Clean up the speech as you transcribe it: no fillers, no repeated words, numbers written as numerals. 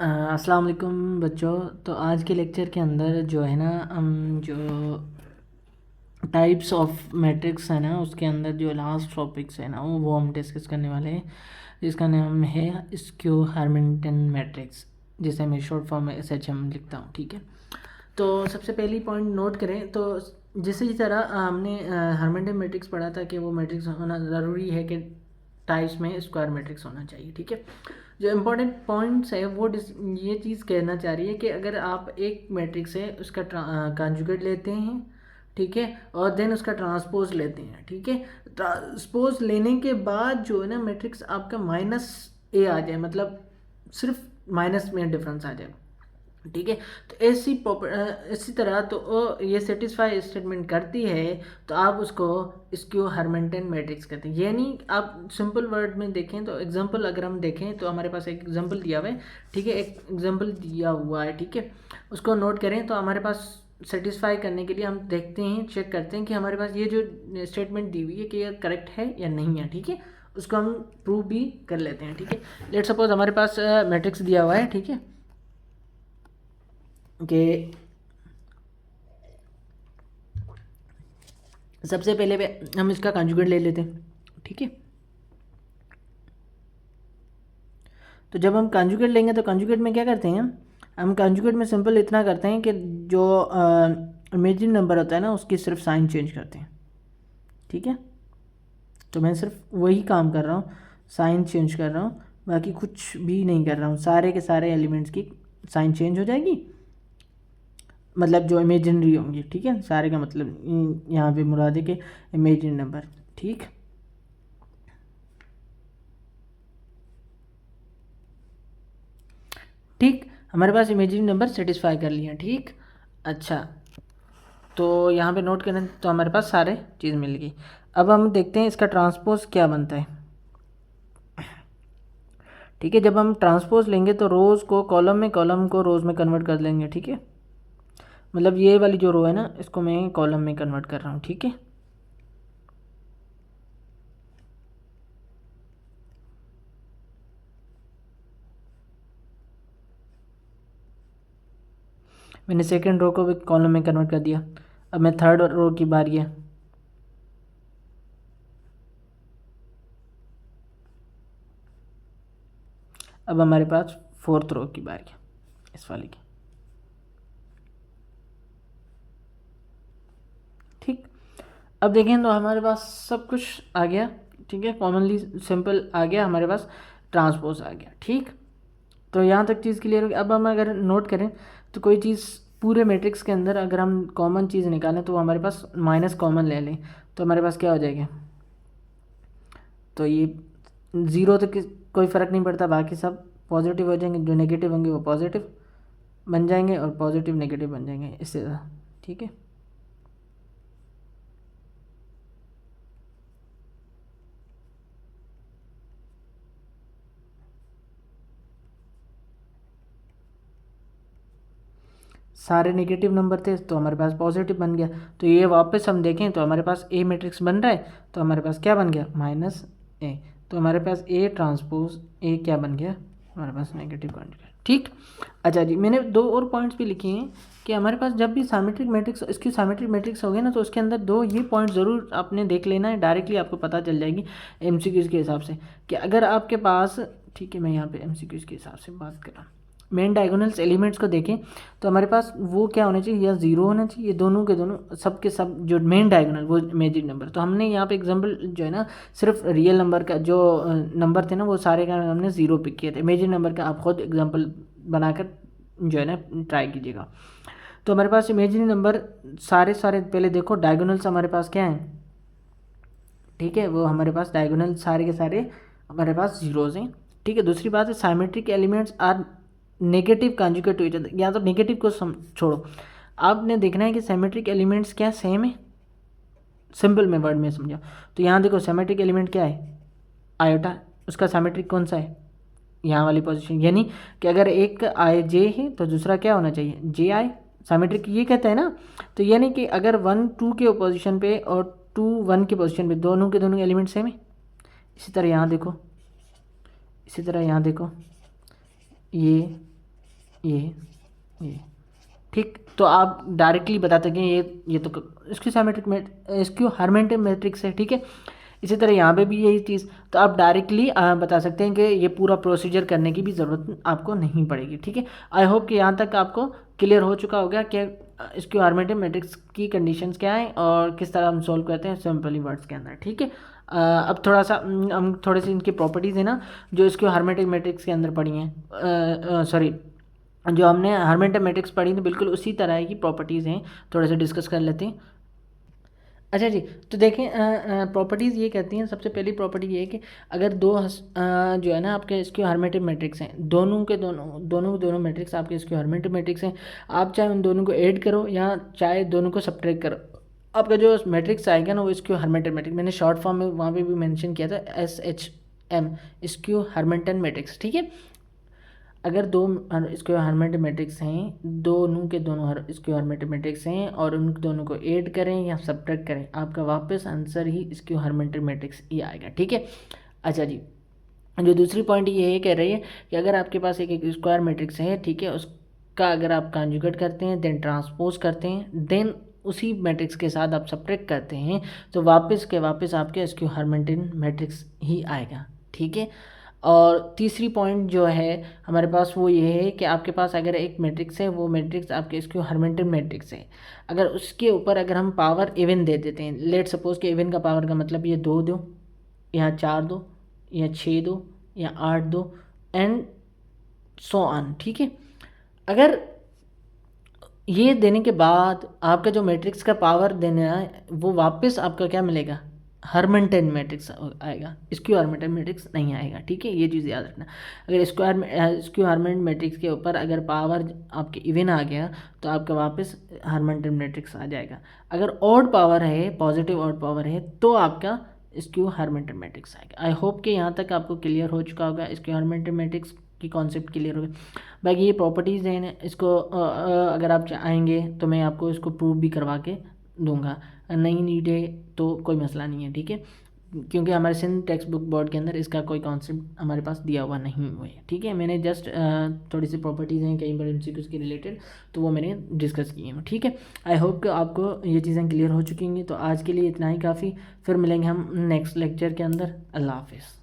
अस्सलाम वालेकुम बच्चों। तो आज के लेक्चर के अंदर जो है ना हम जो टाइप्स ऑफ मैट्रिक्स है ना उसके अंदर जो लास्ट टॉपिक्स है ना वो हम डिस्कस करने वाले हैं, जिसका नाम है स्क्यू हार्मिंगटन मैट्रिक्स, जिसे मैं शॉर्ट फॉर्म में SHM लिखता हूँ। ठीक है, तो सबसे पहली पॉइंट नोट करें तो जिस तरह हमने हार्मिंगटन मैट्रिक्स पढ़ा था कि वो मैट्रिक्स होना ज़रूरी है कि टाइप्स में स्क्वायर मैट्रिक्स होना चाहिए। ठीक है, जो इम्पोर्टेंट पॉइंट्स है वो ये चीज़ कहना चाह रही है कि अगर आप एक मैट्रिक्स है उसका कॉन्जुगेट लेते हैं, ठीक है, और देन उसका ट्रांसपोज लेते हैं, ठीक है, ट्रांसपोज लेने के बाद जो है ना मैट्रिक्स आपका -a आ जाए, मतलब सिर्फ माइनस में डिफरेंस आ जाए। ठीक है, तो इसी तरह तो ये सेटिस्फाई स्टेटमेंट करती है तो आप उसको स्क्यू हार्मिंगटन मैट्रिक्स कहते हैं। यानी आप सिंपल वर्ड में देखें तो एग्जांपल अगर हम देखें तो हमारे पास एक एग्जांपल दिया हुआ है। ठीक है, एक एग्जांपल दिया हुआ है, ठीक है, उसको नोट करें तो हमारे पास सेटिस्फाई करने के लिए हम देखते हैं, चेक करते हैं कि हमारे पास ये जो स्टेटमेंट दी हुई है कि ये करेक्ट है या नहीं है। ठीक है, उसको हम प्रूव भी कर लेते हैं। ठीक है, लेट सपोज हमारे पास मैट्रिक्स दिया हुआ है, ठीक है, कि सबसे पहले हम इसका कंजुगेट ले लेते हैं। ठीक है, तो जब हम कंजुगेट लेंगे तो कंजुगेट में क्या करते हैं, हम कंजुगेट में सिंपल इतना करते हैं कि जो इमेजिन नंबर होता है ना उसकी सिर्फ साइन चेंज करते हैं। ठीक है, तो मैं सिर्फ वही काम कर रहा हूँ, साइन चेंज कर रहा हूँ, बाकी कुछ भी नहीं कर रहा हूँ। सारे के सारे एलिमेंट्स की साइन चेंज हो जाएगी, मतलब जो इमेजिनरी होंगी। ठीक है, सारे का मतलब यहाँ पे मुराद है कि इमेजिन नंबर। ठीक, ठीक, हमारे पास इमेजिनरी नंबर सेटिस्फाई कर लिया। ठीक, अच्छा, तो यहाँ पे नोट करें तो हमारे पास सारे चीज़ मिल गई। अब हम देखते हैं इसका ट्रांसपोज क्या बनता है। ठीक है, जब हम ट्रांसपोज लेंगे तो रोज़ को कॉलम में, कॉलम को रोज़ में कन्वर्ट कर लेंगे। ठीक है, मतलब ये वाली जो रो है ना इसको मैं कॉलम में कन्वर्ट कर रहा हूँ। ठीक है, मैंने सेकेंड रो को भी कॉलम में कन्वर्ट कर दिया। अब मैं थर्ड रो की बारी है। अब हमारे पास फोर्थ रो की बारी है, इस वाले की। ठीक, अब देखें तो हमारे पास सब कुछ आ गया। ठीक है, कॉमनली सिंपल आ गया, हमारे पास ट्रांसपोज आ गया। ठीक, तो यहाँ तक चीज़ क्लियर हो गई। अब हम अगर नोट करें तो कोई चीज़ पूरे मैट्रिक्स के अंदर अगर हम कॉमन चीज़ निकालें तो हमारे पास माइनस कॉमन ले लें तो हमारे पास क्या हो जाएगा, तो ये ज़ीरो तो कोई फ़र्क नहीं पड़ता, बाकी सब पॉजिटिव हो जाएंगे, जो नेगेटिव होंगे वो पॉजिटिव बन जाएंगे और पॉजिटिव नेगेटिव बन जाएंगे, इससे ज़्यादा। ठीक है, सारे नेगेटिव नंबर थे तो हमारे पास पॉजिटिव बन गया। तो ये वापस हम देखें तो हमारे पास ए मैट्रिक्स बन रहा है, तो हमारे पास क्या बन गया, -a। तो हमारे पास ए ट्रांसपोज ए क्या बन गया, हमारे पास नेगेटिव कॉन्जुगेट। ठीक, अच्छा जी, मैंने दो और पॉइंट्स भी लिखे हैं कि हमारे पास जब भी साइमेट्रिक मैट्रिक्स, इसकी साइमेट्रिक मैट्रिक्स हो गए ना तो उसके अंदर दो ये पॉइंट ज़रूर आपने देख लेना है, डायरेक्टली आपको पता चल जाएगी MCQs के हिसाब से कि अगर आपके पास, ठीक है, मैं यहाँ पे MCQs के हिसाब से बात कर रहा हूँ, मेन डायगोनल्स एलिमेंट्स को देखें तो हमारे पास वो क्या होना चाहिए, या ज़ीरो होना चाहिए, ये दोनों के दोनों सब के सब जो मेन डायगोनल वो इमेजिन नंबर। तो हमने यहाँ पे एग्जांपल जो है ना सिर्फ रियल नंबर का जो नंबर थे ना वो सारे का हमने ज़ीरो पिक किए थे। इमेजिन नंबर का आप खुद एग्जाम्पल बनाकर जो है ना ट्राई कीजिएगा। तो हमारे पास इमेजिन नंबर सारे सारे पहले देखो डायगोनल्स हमारे पास क्या हैं, ठीक है, वो हमारे पास डायगोनल सारे के सारे हमारे पास जीरोज़ हैं। ठीक है, दूसरी बात है symmetric elements are negative conjugate to each other, या तो नेगेटिव को छोड़ो, आपने देखना है कि सिमेट्रिक एलिमेंट्स क्या सेम है, सिंपल में वर्ड में समझा। तो यहाँ देखो सिमेट्रिक एलिमेंट क्या है, आयोटा, उसका सिमेट्रिक कौन सा है, यहाँ वाली पोजीशन, यानी कि अगर एक आई जे है तो दूसरा क्या होना चाहिए, जे आई। सिमेट्रिक ये कहता है ना, तो यानी कि अगर 1 2 के पोजीशन पे और 2 1 के पोजीशन पे दोनों के दोनों एलिमेंट सेम है। इसी तरह यहाँ देखो, इसी तरह यहाँ देखो, ये ये ठीक। तो आप डायरेक्टली बताते हैं ये तो स्क्यू हार्मेटिक मैट्रिक्स है, ठीक है। इसी तरह यहाँ पे भी यही चीज़, तो आप डायरेक्टली बता सकते हैं कि ये पूरा प्रोसीजर करने की भी ज़रूरत आपको नहीं पड़ेगी, ठीक है। आई होप कि यहाँ तक आपको क्लियर हो चुका होगा कि स्क्यू हार्मेटिक मैट्रिक्स की कंडीशंस क्या हैं और किस तरह हम सॉल्व करते हैं सिंपली वर्ड्स के अंदर, ठीक है। अब थोड़ा सा हम थोड़े से इनकी प्रॉपर्टीज़ है ना जो स्क्यू हार्मेटिक मैट्रिक्स के अंदर पढ़ी हैं, सॉरी जो हमने हार्मेटिक मैट्रिक्स पढ़ी थी बिल्कुल उसी तरह की प्रॉपर्टीज़ हैं, थोड़े से डिस्कस कर लेते हैं। अच्छा जी, तो देखें प्रॉपर्टीज़ ये कहती हैं, सबसे पहली प्रॉपर्टी ये है कि अगर जो है ना आपके स्क्यू हार्मेटिक मैट्रिक्स हैं, दोनों मैट्रिक्स आपके स्क्यू हार्मेटिक मैट्रिक्स हैं, आप चाहे उन दोनों को ऐड करो या चाहे दोनों को सब्ट्रैक्ट करो, आपका जो मैट्रिक्स आएगा ना वो स्क्यू हार्मेटिक मैट्रिक्स, मैंने शॉर्ट फॉर्म में वहाँ पे भी मेंशन किया था SHM, स्क्यू हार्मेटिक मैट्रिक्स, ठीक है। अगर दो स्क्वायर हार्मेटिक मैट्रिक्स हैं, दोनों के दोनों स्क्वायर हार्मेटिक मैट्रिक्स हैं और उन दोनों को ऐड करें या सब्ट्रैक्ट करें, आपका वापस आंसर ही स्क्वायर हार्मेटिक मैट्रिक्स ही आएगा, ठीक है। अच्छा जी, जो दूसरी पॉइंट ये कह रही है कि अगर आपके पास एक स्क्वायर मैट्रिक्स है, ठीक है, उसका अगर आप कॉन्जुगेट करते हैं देन ट्रांसपोज करते हैं देन उसी मैट्रिक्स के साथ आप सब्ट्रैक्ट करते हैं तो वापस के वापस आपके स्क्वायर हार्मेटिक मैट्रिक्स ही आएगा, ठीक है। और तीसरी पॉइंट जो है हमारे पास वो ये है कि आपके पास अगर एक मैट्रिक्स है, वो मैट्रिक्स आपके स्क्यू हार्मेटिक मैट्रिक्स है, अगर उसके ऊपर अगर हम पावर इवन दे देते हैं, लेट सपोज कि इवन का पावर का मतलब ये 2 दो या 4 दो या 6 दो या 8 दो एंड सो ऑन, ठीक है। अगर ये देने के बाद आपका जो मैट्रिक्स का पावर देना है वो वापस आपका क्या मिलेगा, हार्मेटिक मैट्रिक्स आएगा, स्क्यू हार्मेटिक मैट्रिक्स नहीं आएगा, ठीक है। ये चीज़ याद रखना, अगर स्क्यू हार्मेटिक मैट्रिक्स के ऊपर अगर पावर आपके इवन आ गया तो आपका वापस हार्मेटिक मैट्रिक्स आ जाएगा। अगर ऑड पावर है, पॉजिटिव ऑड पावर है, तो आपका स्क्यू हार्मेटिक मैट्रिक्स आएगा। आई होप कि यहाँ तक आपको क्लियर हो चुका होगा, स्क्यू हार्मेटिक मैट्रिक्स की कॉन्सेप्ट क्लियर हो गया। बाकी ये प्रॉपर्टीज़ हैं, इसको अगर आप चाहेंगे तो मैं आपको इसको प्रूव भी करवा के दूंगा, नहीं नीड है तो कोई मसला नहीं है, ठीक है, क्योंकि हमारे सिंध टेक्स्ट बुक बोर्ड के अंदर इसका कोई कॉन्सेप्ट हमारे पास दिया हुआ नहीं हुआ है, ठीक है। मैंने जस्ट थोड़ी सी प्रॉपर्टीज़ हैं कई बार MCQs के रिलेटेड, तो वो मैंने डिस्कस किए हैं, ठीक है। आई होप कि आपको ये चीज़ें क्लियर हो चुकी हैं। तो आज के लिए इतना ही काफ़ी, फिर मिलेंगे हम नेक्स्ट लेक्चर के अंदर। अल्लाह हाफिज़।